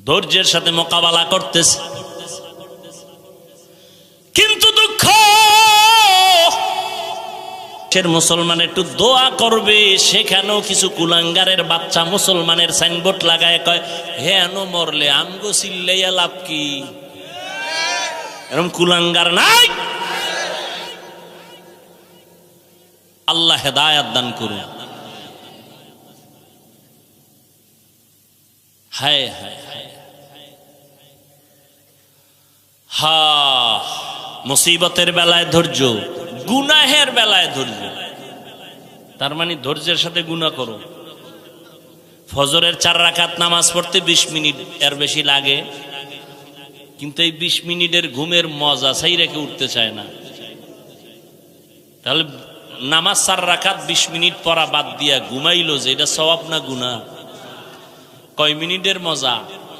ধৈর্যের সাথে মোকাবেলা করতেছে। কিন্তু দুঃখ, মুসলমান একটু দোয়া করবে, সেখানেও কিছু কুলাঙ্গারের বাচ্চা মুসলমানের সাইনবোর্ড লাগায় কয় হেন মরলে আমগো চিল্লাইয়া লাভ কি? এরকম কুলাঙ্গার নাই। আল্লাহ হেদায়াত দান করুন। হায় হায় হায়, হা মুসিবতের বেলায় ধৈর্য, গুনাহের বেলায় ধৈর্য। তার মানে ধৈর্যের সাথে গুনাহ করো। ফজরের 4 রাকাত নামাজ পড়তে 20 মিনিট এর বেশি লাগে, কিন্তু এই 20 মিনিটের ঘুমের মজা সেই রেখে উঠতে চায় না। তাহলে নামাজ 4 রাকাত 20 মিনিট পড়া বাদ দিয়া ঘুমাইলো যে, এটা সওয়াব না গুনাহ? কয় মিনিটের মজা?